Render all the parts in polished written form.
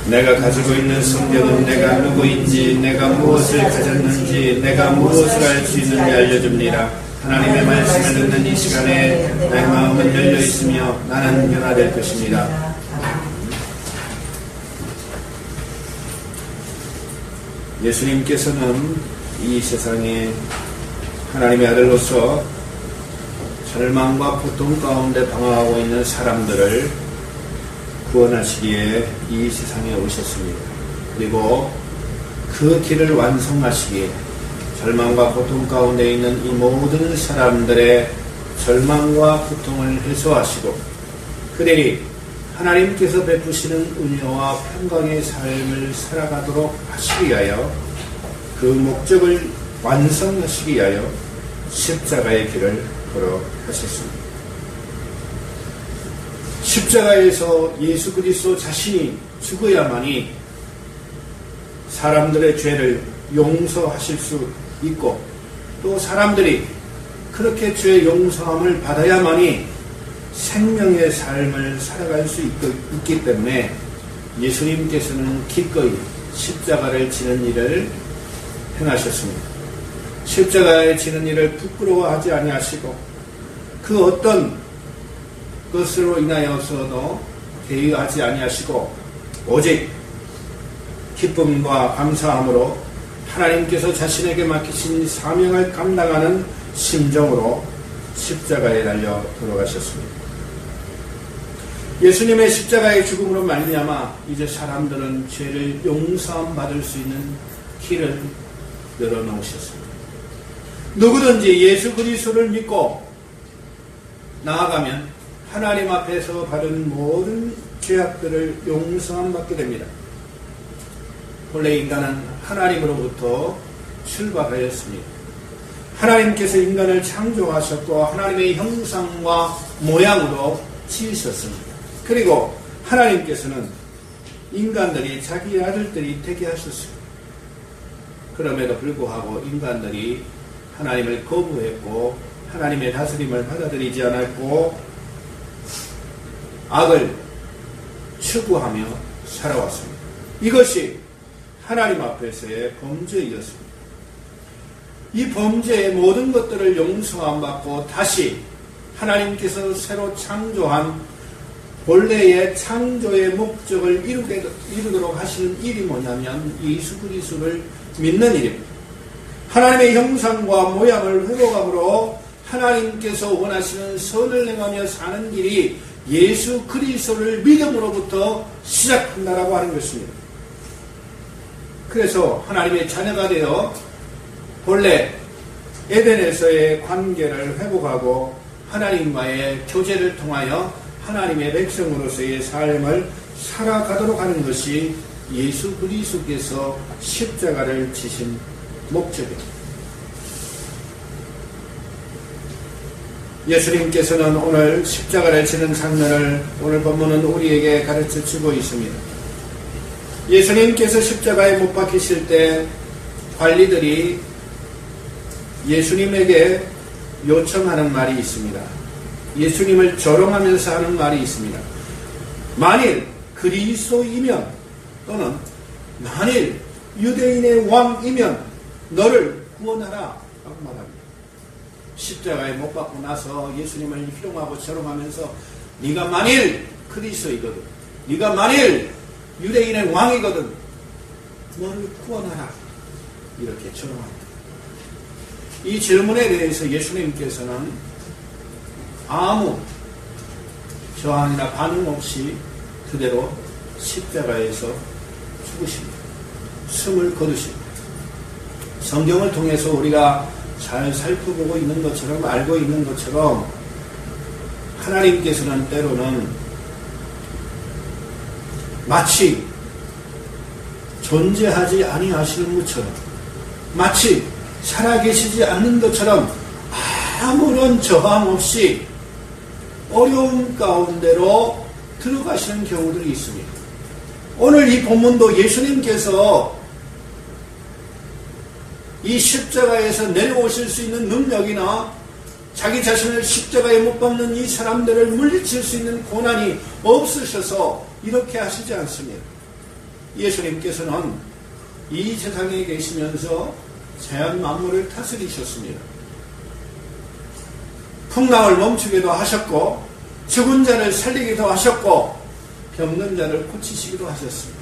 내가 가지고 있는 성경은 내가 누구인지, 내가 무엇을 가졌는지, 내가 무엇을 할 수 있는지 알려줍니다. 하나님의 말씀을 듣는 이 시간에 나의 마음은 열려 있으며 나는 변화될 것입니다. 예수님께서는 이 세상에 하나님의 아들로서 절망과 고통 가운데 방황하고 있는 사람들을 구원하시기에 이 세상에 오셨습니다. 그리고 그 길을 완성하시기에 절망과 고통 가운데 있는 이 모든 사람들의 절망과 고통을 해소하시고 그들이 하나님께서 베푸시는 은혜와 평강의 삶을 살아가도록 하시기 위하여 그 목적을 완성하시기 위하여 십자가의 길을 걸어가셨습니다. 십자가에서 예수 그리스도 자신이 죽어야만이 사람들의 죄를 용서하실 수 있고 또 사람들이 그렇게 죄의 용서함을 받아야만이 생명의 삶을 살아갈 수 있기 때문에 예수님께서는 기꺼이 십자가를 지는 일을 행하셨습니다. 십자가에 지는 일을 부끄러워하지 아니하시고 그 어떤 것으로 인하여서도 대의하지 아니하시고 오직 기쁨과 감사함으로 하나님께서 자신에게 맡기신 사명을 감당하는 심정으로 십자가에 달려 돌아가셨습니다. 예수님의 십자가의 죽음으로 말미암아 이제 사람들은 죄를 용서함 받을 수 있는 길을 열어놓으셨습니다. 누구든지 예수 그리스도를 믿고 나아가면 하나님 앞에서 받은 모든 죄악들을 용서함 받게 됩니다. 본래 인간은 하나님으로부터 출발하였습니다. 하나님께서 인간을 창조하셨고 하나님의 형상과 모양으로 지으셨습니다. 그리고 하나님께서는 인간들이 자기 아들들이 되게 하셨습니다. 그럼에도 불구하고 인간들이 하나님을 거부했고 하나님의 다스림을 받아들이지 않았고 악을 추구하며 살아왔습니다. 이것이 하나님 앞에서의 범죄였습니다. 이 범죄의 모든 것들을 용서함 받고 다시 하나님께서 새로 창조한 본래의 창조의 목적을 이루도록 하시는 일이 뭐냐면 예수 그리스도를 믿는 일입니다. 하나님의 형상과 모양을 회복함으로 하나님께서 원하시는 선을 행하며 사는 길이 예수 그리스도를 믿음으로부터 시작한다라고 하는 것입니다. 그래서 하나님의 자녀가 되어 본래 에덴에서의 관계를 회복하고 하나님과의 교제를 통하여 하나님의 백성으로서의 삶을 살아가도록 하는 것이 예수 그리스도께서 십자가를 지신 목적입니다. 예수님께서는 오늘 십자가를 지는 장면을 오늘 본문은 우리에게 가르쳐 주고 있습니다. 예수님께서 십자가에 못 박히실 때 관리들이 예수님에게 요청하는 말이 있습니다. 예수님을 조롱하면서 하는 말이 있습니다. 만일 그리스도이면 또는 만일 유대인의 왕이면 너를 구원하라 라고 말합니다. 십자가에 못 박고 나서 예수님을 희롱하고 조롱하면서 네가 만일 그리스도이거든, 네가 만일 유대인의 왕이거든 너를 구원하라 이렇게 조롱합니다. 이 질문에 대해서 예수님께서는 아무 저항이나 반응 없이 그대로 십자가에서 죽으십니다. 숨을 거두십니다. 성경을 통해서 우리가 잘 살펴보고 있는 것처럼 알고 있는 것처럼 하나님께서는 때로는 마치 존재하지 아니하시는 것처럼 마치 살아계시지 않는 것처럼 아무런 저항 없이 어려움 가운데로 들어가시는 경우들이 있습니다. 오늘 이 본문도 예수님께서 이 십자가에서 내려오실 수 있는 능력이나 자기 자신을 십자가에 못 박는 이 사람들을 물리칠 수 있는 고난이 없으셔서 이렇게 하시지 않습니다. 예수님께서는 이 세상에 계시면서 자연 만물을 다스리셨습니다. 풍랑을 멈추기도 하셨고, 죽은 자를 살리기도 하셨고, 병든 자를 고치시기도 하셨습니다.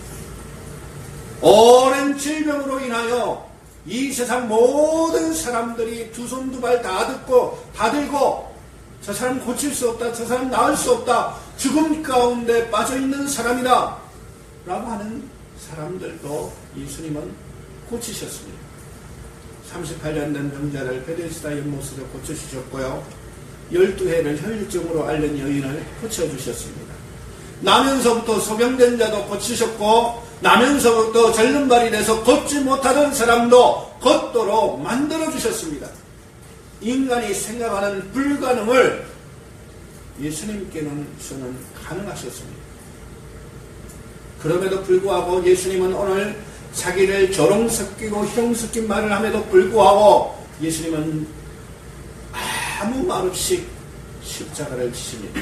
오랜 질병으로 인하여 이 세상 모든 사람들이 두 손 두 발 다 들고 저 사람 고칠 수 없다, 저 사람 나을 수 없다, 죽음 가운데 빠져있는 사람이다 라고 하는 사람들도 예수님은 고치셨습니다. 38년 된 병자를 베데스다 연못에서 고쳐주셨고요, 12해를 혈증으로 앓는 여인을 고쳐주셨습니다. 나면서부터 소경된 자도 고치셨고, 나면서부터 절름발이 돼서 걷지 못하던 사람도 걷도록 만들어주셨습니다. 인간이 생각하는 불가능을 예수님께서는 가능하셨습니다. 그럼에도 불구하고 예수님은 오늘 자기를 조롱 섞이고 희롱 섞인 말을 함에도 불구하고 예수님은 아무 말 없이 십자가를 지십니다.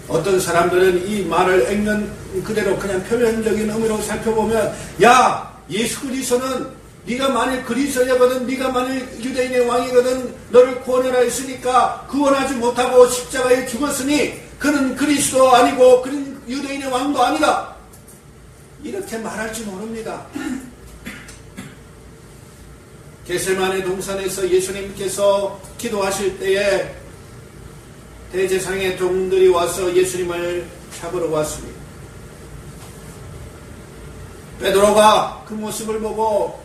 어떤 사람들은 이 말을 읽는 그대로 그냥 표면적인 의미로 살펴보면, 야, 예수 그리스도는 네가 만일 그리스도거든, 네가 만일 유대인의 왕이거든, 너를 구원하라 했으니까 구원하지 못하고 십자가에 죽었으니 그는 그리스도 아니고 그는 유대인의 왕도 아니다, 이렇게 말할지 모릅니다. 겟세마네 동산에서 예수님께서 기도하실 때에 대제사장의 종들이 와서 예수님을 잡으러 왔습니다. 베드로가 그 모습을 보고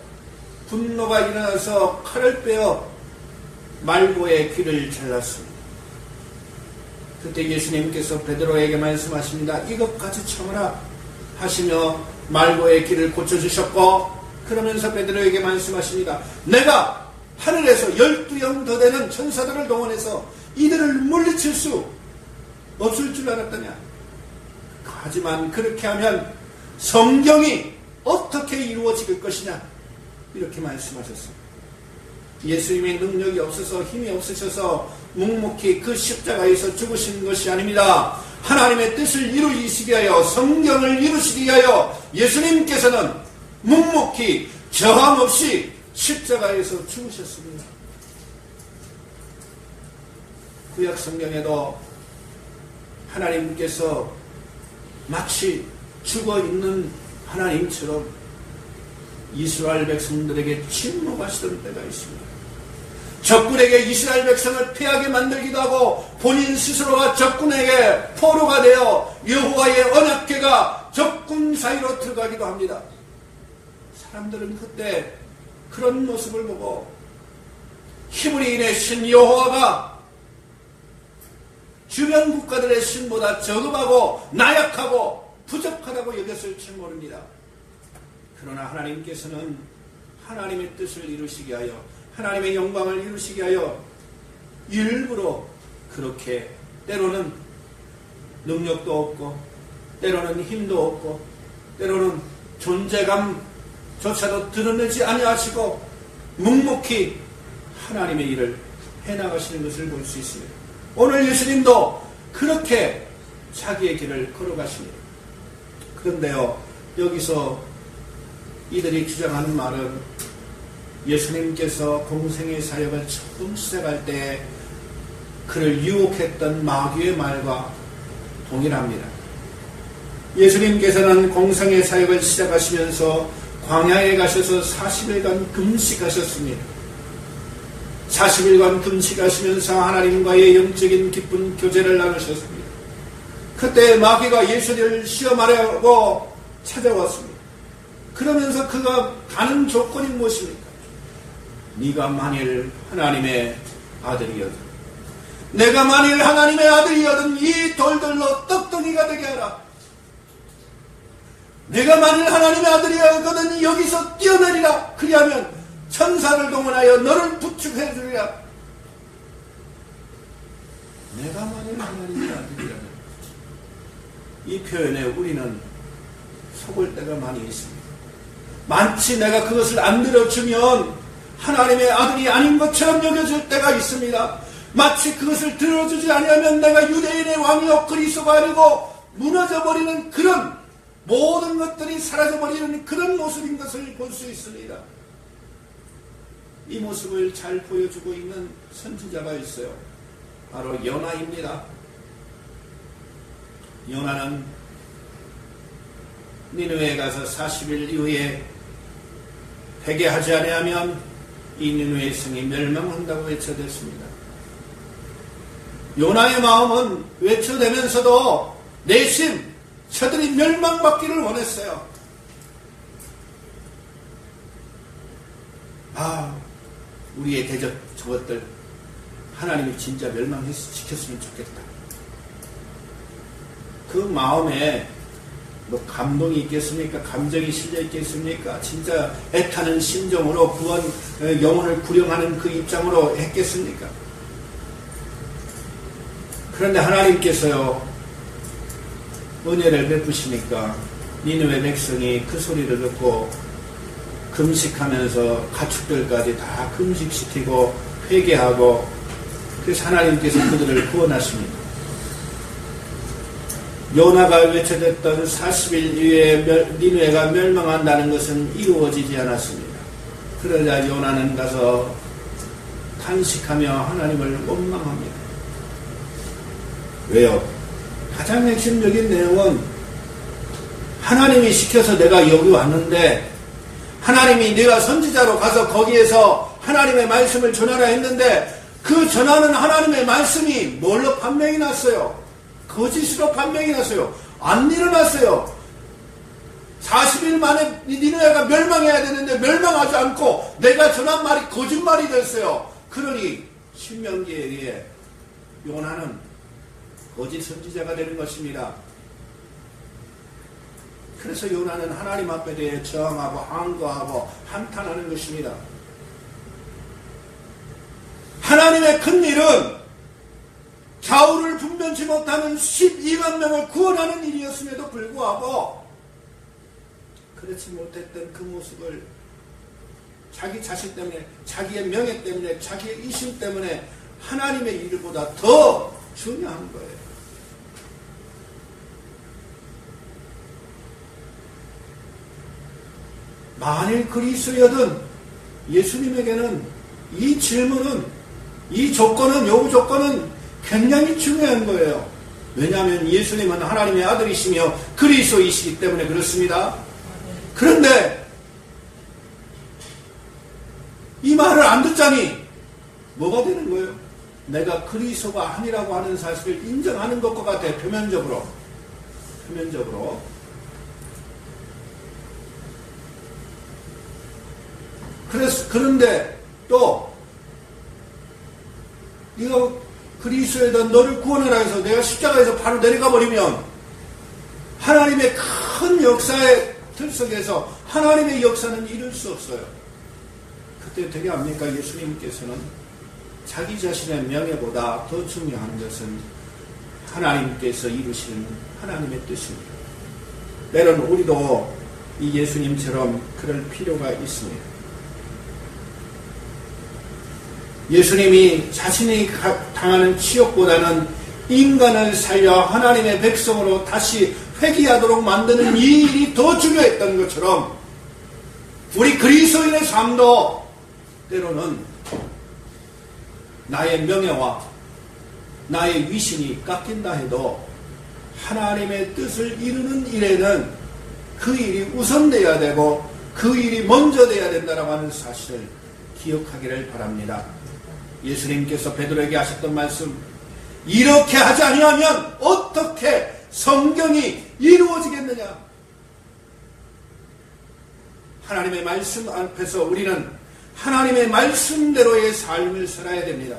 분노가 일어나서 칼을 빼어 말고의 귀를 잘랐습니다. 그때 예수님께서 베드로에게 말씀하십니다. 이것까지 참으라 하시며 말고의 귀를 고쳐주셨고, 그러면서 베드로에게 말씀하십니다. 내가 하늘에서 12영 더 되는 천사들을 동원해서 이들을 물리칠 수 없을 줄 알았더냐. 하지만 그렇게 하면 성경이 어떻게 이루어질 것이냐, 이렇게 말씀하셨습니다. 예수님의 능력이 없어서, 힘이 없으셔서 묵묵히 그 십자가에서 죽으신 것이 아닙니다. 하나님의 뜻을 이루시기 위하여, 성경을 이루시기 위하여 예수님께서는 묵묵히 저항 없이 십자가에서 죽으셨습니다. 구약 성경에도 하나님께서 마치 죽어있는 하나님처럼 이스라엘 백성들에게 침묵하시던 때가 있습니다. 적군에게 이스라엘 백성을 패하게 만들기도 하고, 본인 스스로가 적군에게 포로가 되어 여호와의 언약궤가 적군 사이로 들어가기도 합니다. 사람들은 그때 그런 모습을 보고 히브리인의 신 여호와가 주변 국가들의 신보다 저급하고 나약하고 부족하다고 여겼을지 모릅니다. 그러나 하나님께서는 하나님의 뜻을 이루시기 위하여, 하나님의 영광을 이루시기 위하여 일부러 그렇게 때로는 능력도 없고, 때로는 힘도 없고, 때로는 존재감조차도 드러내지 아니하시고 묵묵히 하나님의 일을 해나가시는 것을 볼 수 있습니다. 오늘 예수님도 그렇게 자기의 길을 걸어가십니다. 그런데요, 여기서 이들이 주장하는 말은 예수님께서 공생의 사역을 처음 시작할 때 그를 유혹했던 마귀의 말과 동일합니다. 예수님께서는 공생의 사역을 시작하시면서 광야에 가셔서 40일간 금식하셨습니다. 40일간 금식하시면서 하나님과의 영적인 깊은 교제를 나누셨습니다. 그때 마귀가 예수를 시험하려고 찾아왔습니다. 그러면서 그가 가는 조건이 무엇입니까? 네가 만일 하나님의 아들이거든, 내가 만일 하나님의 아들이거든 이 돌들로 떡덩이가 되게 하라. 내가 만일 하나님의 아들이거든 여기서 뛰어내리라. 그리하면 천사를 동원하여 너를 부축해 주리라. 내가 만일 하나님의 아들이라면, 이 표현에 우리는 속을 때가 많이 있습니다. 마치 내가 그것을 안 들어주면 하나님의 아들이 아닌 것처럼 여겨질 때가 있습니다. 마치 그것을 들어주지 아니하면 내가 유대인의 왕이요 그리스도가 아니고 무너져버리는 그런 모든 것들이 사라져버리는 그런 모습인 것을 볼 수 있습니다. 이 모습을 잘 보여주고 있는 선지자가 있어요. 바로 요나입니다. 요나는 니느웨에 가서 40일 이후에 회개하지 아니하면 이 니느웨 성이 멸망한다고 외쳐댔습니다. 요나의 마음은 외쳐대면서도 내심 저들이 멸망받기를 원했어요. 우리의 대적 저것들 하나님이 진짜 멸망시켰으면 좋겠다. 그 마음에 뭐 감동이 있겠습니까? 감정이 실려 있겠습니까? 진짜 애타는 심정으로 구원 영혼을 구령하는 그 입장으로 했겠습니까? 그런데 하나님께서요 은혜를 베푸시니까 니느웨 백성이 그 소리를 듣고 금식하면서 가축들까지 다 금식시키고 회개하고 그래서 하나님께서 그들을 구원하십니다. 요나가 외쳐댔던 40일 이후에 니느웨가 멸망한다는 것은 이루어지지 않았습니다. 그러자 요나는 가서 탄식하며 하나님을 원망합니다. 왜요? 가장 핵심적인 내용은 하나님이 시켜서 내가 여기 왔는데 하나님이 내가 선지자로 가서 거기에서 하나님의 말씀을 전하라 했는데 그 전하는 하나님의 말씀이 뭘로 판명이 났어요? 거짓으로 판명이 났어요. 안 일어났어요. 40일 만에 니느웨가 멸망해야 되는데 멸망하지 않고 내가 전한 말이 거짓말이 됐어요. 그러니 신명기에 의해 요나는 거짓 선지자가 되는 것입니다. 그래서 요나는 하나님 앞에 대해 저항하고 항거하고 한탄하는 것입니다. 하나님의 큰 일은 좌우를 분변치 못하는 12만 명을 구원하는 일이었음에도 불구하고 그렇지 못했던 그 모습을 자기 자신 때문에, 자기의 명예 때문에, 자기의 이심 때문에 하나님의 일보다 더 중요한 거예요. 만일 그리스도여든 예수님에게는 이 질문은, 이 조건은, 요구 조건은 굉장히 중요한 거예요. 왜냐하면 예수님은 하나님의 아들이시며 그리스도이시기 때문에 그렇습니다. 그런데 이 말을 안 듣자니 뭐가 되는 거예요? 내가 그리스도가 아니라고 하는 사실을 인정하는 것과 같아. 표면적으로. 그런데 또 네가 그리스도에다 너를 구원하라 해서 내가 십자가에서 바로 내려가 버리면 하나님의 큰 역사의 틀 속에서 하나님의 역사는 이룰 수 없어요. 그때 되게 압니까? 예수님께서는 자기 자신의 명예보다 더 중요한 것은 하나님께서 이루시는 하나님의 뜻입니다. 때로는 우리도 이 예수님처럼 그럴 필요가 있습니다. 예수님이 자신이 당하는 치욕보다는 인간을 살려 하나님의 백성으로 다시 회귀하도록 만드는 이 일이 더 중요했던 것처럼 우리 그리스도인의 삶도 때로는 나의 명예와 나의 위신이 깎인다 해도 하나님의 뜻을 이루는 일에는 그 일이 우선돼야 되고 그 일이 먼저 돼야 된다고 하는 사실을 기억하기를 바랍니다. 예수님께서 베드로에게 하셨던 말씀, 이렇게 하지 아니하면 어떻게 성경이 이루어지겠느냐? 하나님의 말씀 앞에서 우리는 하나님의 말씀대로의 삶을 살아야 됩니다.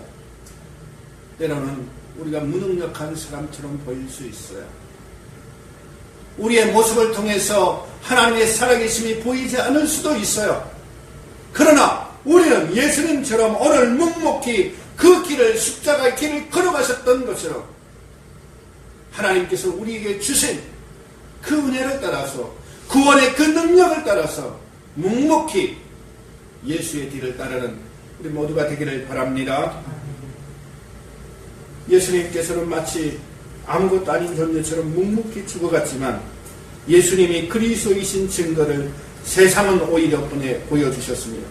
때로는 우리가 무능력한 사람처럼 보일 수 있어요. 우리의 모습을 통해서 하나님의 살아계심이 보이지 않을 수도 있어요. 그러나 우리는 예수님처럼 오늘 묵묵히 그 길을, 십자가의 길을 걸어가셨던 것처럼 하나님께서 우리에게 주신 그 은혜를 따라서 구원의 그 능력을 따라서 묵묵히 예수의 뒤를 따르는 우리 모두가 되기를 바랍니다. 예수님께서는 마치 아무것도 아닌 존재처럼 묵묵히 죽어갔지만 예수님이 그리스도이신 증거를 세상은 오히려 보여주셨습니다.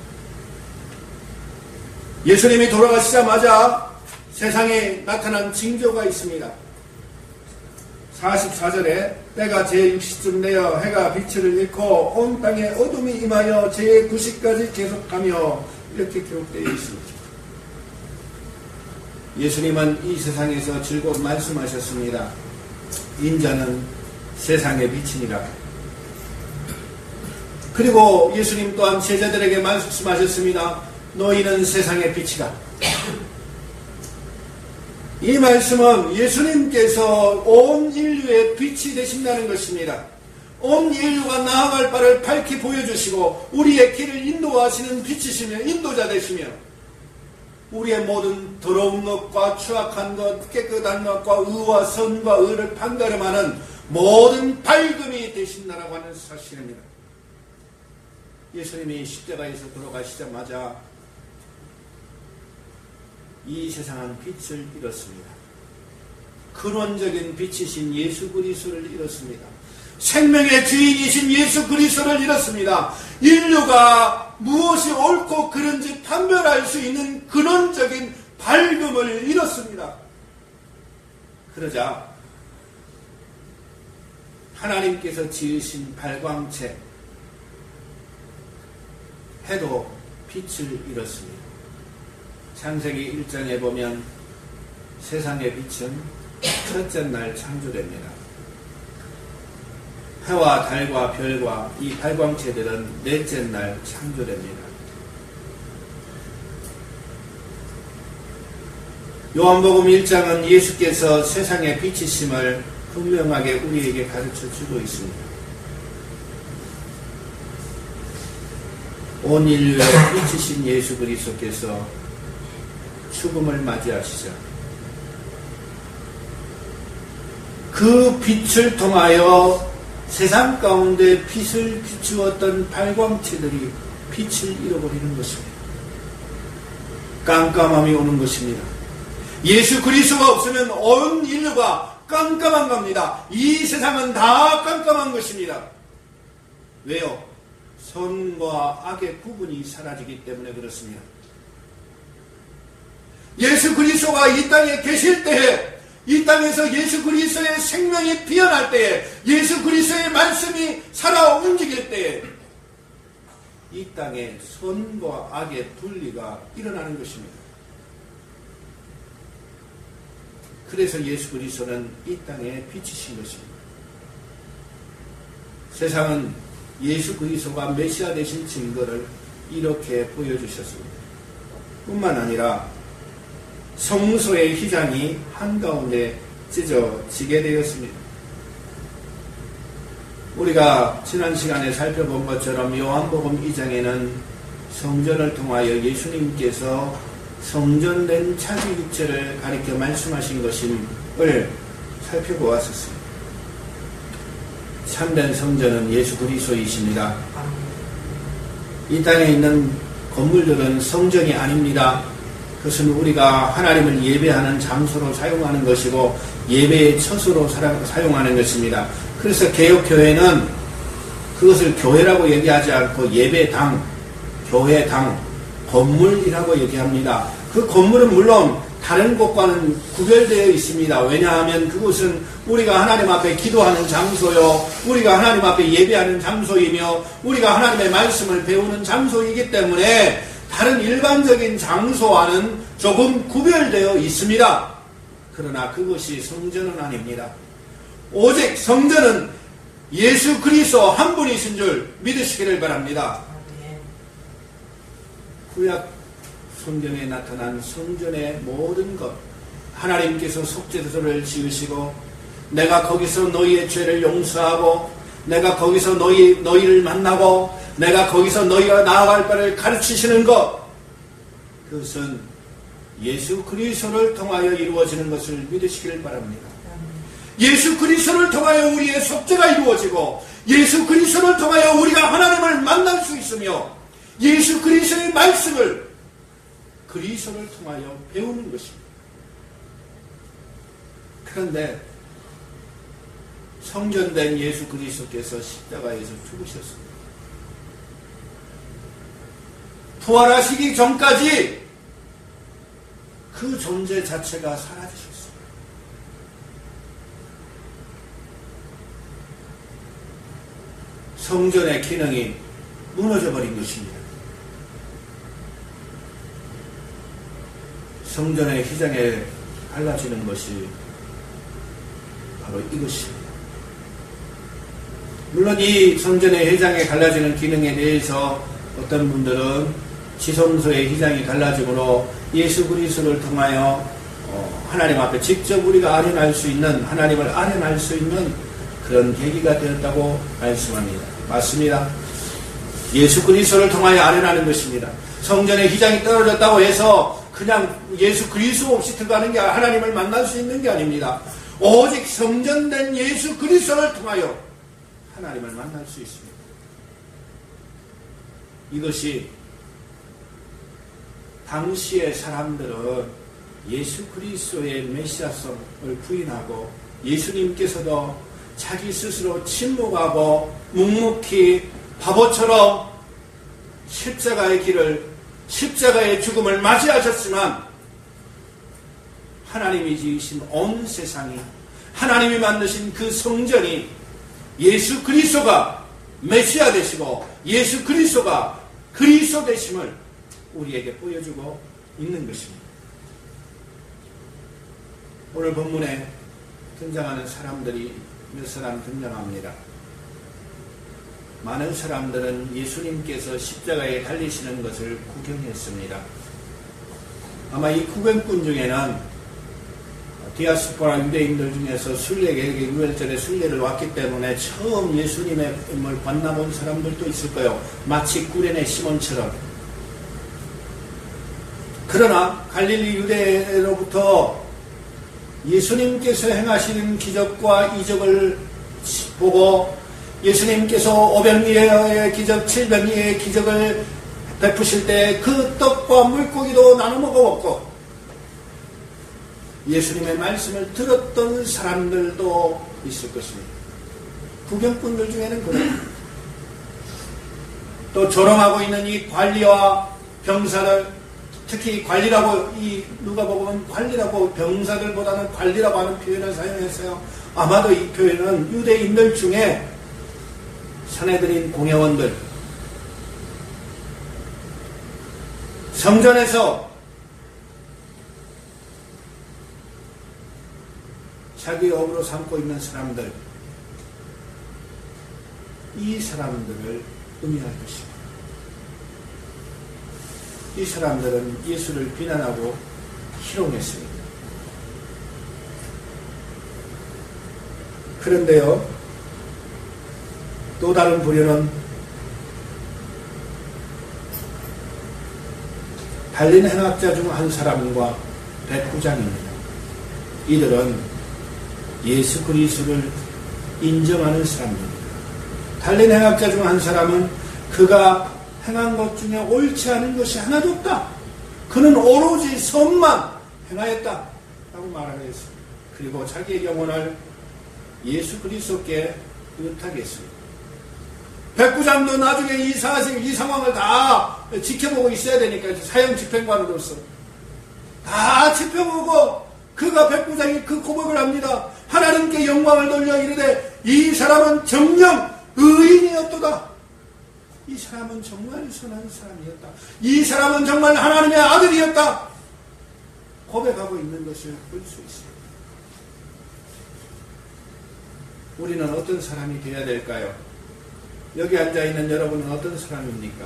예수님이 돌아가시자마자 세상에 나타난 징조가 있습니다. 44절에 때가 제60쯤 되어 해가 빛을 잃고 온 땅에 어둠이 임하여 제90까지 계속하며 이렇게 기록되어 있습니다. 예수님은 이 세상에서 즐거운 말씀하셨습니다. 인자는 세상의 빛이니라. 그리고 예수님 또한 제자들에게 말씀하셨습니다. 너희는 세상의 빛이다. 이 말씀은 예수님께서 온 인류의 빛이 되신다는 것입니다. 온 인류가 나아갈 바를 밝히 보여주시고 우리의 길을 인도하시는 빛이시며 인도자 되시며 우리의 모든 더러운 것과 추악한 것, 깨끗한 것과 의와 선과 의를 판가름하는 모든 밝음이 되신다라고 하는 사실입니다. 예수님이 십자가에서 돌아가시자마자 이 세상은 빛을 잃었습니다. 근원적인 빛이신 예수 그리스도를 잃었습니다. 생명의 주인이신 예수 그리스도를 잃었습니다. 인류가 무엇이 옳고 그른지 판별할 수 있는 근원적인 밝음을 잃었습니다. 그러자 하나님께서 지으신 발광체 해도 빛을 잃었습니다. 창세기 1장에 보면 세상의 빛은 첫째 날 창조됩니다. 해와 달과 별과 이 발광체들은 넷째 날 창조됩니다. 요한복음 1장은 예수께서 세상의 빛이심을 분명하게 우리에게 가르쳐 주고 있습니다. 온 인류의 빛이신 예수 그리스도께서 죽음을 맞이하시자 그 빛을 통하여 세상 가운데 빛을 비추었던 발광체들이 빛을 잃어버리는 것입니다. 깜깜함이 오는 것입니다. 예수 그리스도가 없으면 온 인류가 깜깜한 겁니다. 이 세상은 다 깜깜한 것입니다. 왜요? 선과 악의 구분이 사라지기 때문에 그렇습니다. 예수 그리스도가 이 땅에 계실 때에, 이 땅에서 예수 그리스도의 생명이 피어날 때에, 예수 그리스도의 말씀이 살아 움직일 때에 이 땅에 선과 악의 분리가 일어나는 것입니다. 그래서 예수 그리스도는 이 땅에 빛이신 것입니다. 세상은 예수 그리스도가 메시아 되신 증거를 이렇게 보여주셨습니다. 뿐만 아니라 성소의 휘장이 한가운데 찢어지게 되었습니다. 우리가 지난 시간에 살펴본 것처럼 요한복음 2장에는 성전을 통하여 예수님께서 성전된 자기 육체를 가리켜 말씀하신 것임을 살펴보았었습니다. 참된 성전은 예수 그리스도이십니다. 이 땅에 있는 건물들은 성전이 아닙니다. 그것은 우리가 하나님을 예배하는 장소로 사용하는 것이고 예배의 처소로 사용하는 것입니다. 그래서 개혁교회는 그것을 교회라고 얘기하지 않고 예배당, 교회당, 건물이라고 얘기합니다. 그 건물은 물론 다른 곳과는 구별되어 있습니다. 왜냐하면 그곳은 우리가 하나님 앞에 기도하는 장소요, 우리가 하나님 앞에 예배하는 장소이며 우리가 하나님의 말씀을 배우는 장소이기 때문에 다른 일반적인 장소와는 조금 구별되어 있습니다. 그러나 그것이 성전은 아닙니다. 오직 성전은 예수 그리스도 한 분이신 줄 믿으시기를 바랍니다. 구약 성경에 나타난 성전의 모든 것, 하나님께서 속죄소를 지으시고 내가 거기서 너희의 죄를 용서하고 내가 거기서 너희를 만나고 내가 거기서 너희가 나아갈 바를 가르치시는 것, 그것은 예수 그리스도를 통하여 이루어지는 것을 믿으시기를 바랍니다. 예수 그리스도를 통하여 우리의 속죄가 이루어지고 예수 그리스도를 통하여 우리가 하나님을 만날 수 있으며 예수 그리스도의 말씀을 그리스도를 통하여 배우는 것입니다. 그런데 성전된 예수 그리스도께서 십자가에서 죽으셨습니다. 부활하시기 전까지 그 존재 자체가 사라지셨습니다. 성전의 기능이 무너져버린 것입니다. 성전의 휘장에 갈라지는 것이 바로 이것입니다. 물론 이 성전의 휘장에 갈라지는 기능에 대해서 어떤 분들은 지성소의 휘장이 갈라짐으로 예수 그리스도를 통하여 하나님 앞에 직접 우리가 아련할 수 있는, 하나님을 아련할 수 있는 그런 계기가 되었다고 말씀합니다. 맞습니다. 예수 그리스도를 통하여 아련하는 것입니다. 성전의 휘장이 떨어졌다고 해서 그냥 예수 그리스도 없이 들어가는 게 하나님을 만날 수 있는 게 아닙니다. 오직 성전된 예수 그리스도를 통하여 하나님을 만날 수 있습니다. 이것이 당시의 사람들은 예수 그리스도의 메시아성을 부인하고 예수님께서도 자기 스스로 침묵하고 묵묵히 바보처럼 십자가의 죽음을 맞이하셨지만 하나님이 지으신 온 세상이, 하나님이 만드신 그 성전이 예수 그리스도가 메시아 되시고 예수 그리스도가 그리스도 되심을 우리에게 보여주고 있는 것입니다. 오늘 본문에 등장하는 사람들이 몇 사람 등장합니다. 많은 사람들은 예수님께서 십자가에 달리시는 것을 구경했습니다. 아마 이 구경꾼 중에는 디아스포라 유대인들 중에서 순례계획의 유월절에 순례를 왔기 때문에 처음 예수님의 몸을 만나본 사람들도 있을 거예요. 마치 구레네 시몬처럼. 그러나 갈릴리 유대로부터 예수님께서 행하시는 기적과 이적을 보고 예수님께서 오병이어의 기적, 7병이의 기적을 베푸실 때 그 떡과 물고기도 나눠 먹어먹고 예수님의 말씀을 들었던 사람들도 있을 것입니다. 구경꾼들 중에는 그래요. 또 조롱하고 있는 이 관리와 병사들, 특히 관리라고, 이 누가복음은 관리라고 병사들보다는 관리라고 하는 표현을 사용했어요. 아마도 이 표현은 유대인들 중에 사내들인 공회원들, 성전에서 자기 업으로 삼고 있는 사람들, 이 사람들을 의미할 것입니다. 이 사람들은 예수를 비난하고 희롱했습니다. 그런데요, 또 다른 부류는 달린 행악자 중 한 사람과 백부장입니다. 이들은 예수 그리스도를 인정하는 사람입니다. 달린 행악자 중 한 사람은 그가 행한 것 중에 옳지 않은 것이 하나도 없다. 그는 오로지 선만 행하였다. 라고 말하고 있습니다. 그리고 자기의 영혼을 예수 그리스도께 의탁 했습니다. 백부장도 나중에 이 상황을 다 지켜보고 있어야 되니까 사형 집행관으로서 다 지켜보고 그가 백부장이 그 고백을 합니다. 하나님께 영광을 돌려 이르되 이 사람은 정녕 의인이었도다. 이 사람은 정말 선한 사람이었다. 이 사람은 정말 하나님의 아들이었다. 고백하고 있는 것을 볼 수 있습니다. 우리는 어떤 사람이 되어야 될까요? 여기 앉아있는 여러분은 어떤 사람입니까?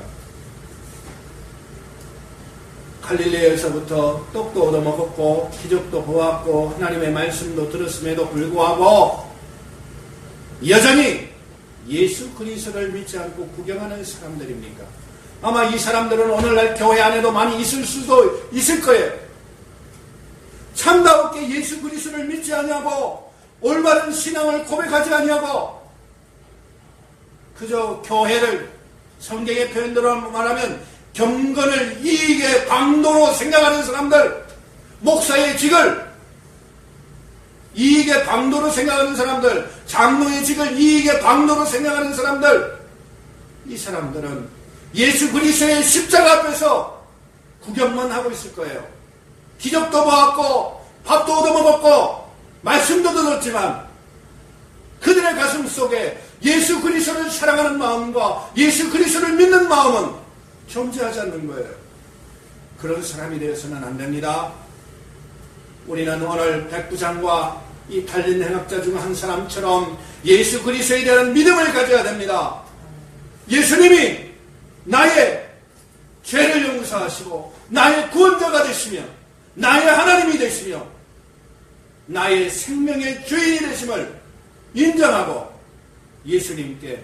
갈릴레에서부터 떡도 얻어먹었고 기적도 보았고 하나님의 말씀도 들었음에도 불구하고 여전히 예수 그리스도를 믿지 않고 구경하는 사람들입니까? 아마 이 사람들은 오늘날 교회 안에도 많이 있을 수도 있을 거예요. 참다롭게 예수 그리스도를 믿지 아니하고 올바른 신앙을 고백하지 아니하고 그저 교회를 성경의 표현대로 말하면 경건을 이익의 방도로 생각하는 사람들, 목사의 직을 이익의 방도로 생각하는 사람들, 장로의 직을 이익의 방도로 생각하는 사람들, 이 사람들은 예수 그리스도의 십자가 앞에서 구경만 하고 있을 거예요. 기적도 보았고 밥도 얻어먹었고 말씀도 들었지만 그들의 가슴 속에 예수 그리스도를 사랑하는 마음과 예수 그리스도를 믿는 마음은 존재하지 않는 거예요. 그런 사람이 되어서는 안 됩니다. 우리는 오늘 백부장과 이 달린 행악자 중 한 사람처럼 예수 그리스도에 대한 믿음을 가져야 됩니다. 예수님이 나의 죄를 용서하시고 나의 구원자가 되시며 나의 하나님이 되시며 나의 생명의 주인이 되심을 인정하고 예수님께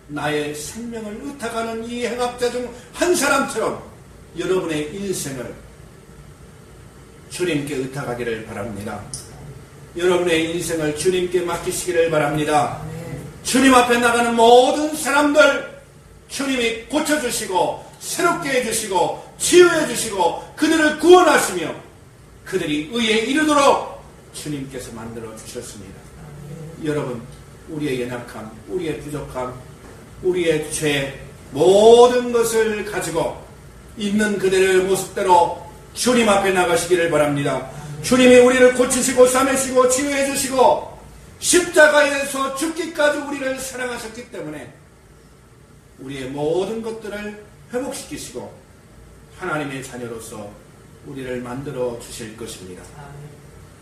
나의 생명을 의탁하는 이 행악자 중 한 사람처럼 여러분의 인생을 주님께 의탁하기를 바랍니다. 여러분의 인생을 주님께 맡기시기를 바랍니다. 주님 앞에 나가는 모든 사람들 주님이 고쳐주시고 새롭게 해주시고 치유해주시고 그들을 구원하시며 그들이 의에 이르도록 주님께서 만들어 주셨습니다. 여러분, 우리의 연약함, 우리의 부족함, 우리의 죄 모든 것을 가지고 있는 그대로의 모습대로 주님 앞에 나가시기를 바랍니다. 주님이 우리를 고치시고 싸매시고 치유해 주시고 십자가에서 죽기까지 우리를 사랑하셨기 때문에 우리의 모든 것들을 회복시키시고 하나님의 자녀로서 우리를 만들어 주실 것입니다.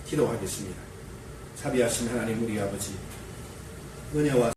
기도하겠습니다. 자비하신 하나님 우리 아버지, 은혜와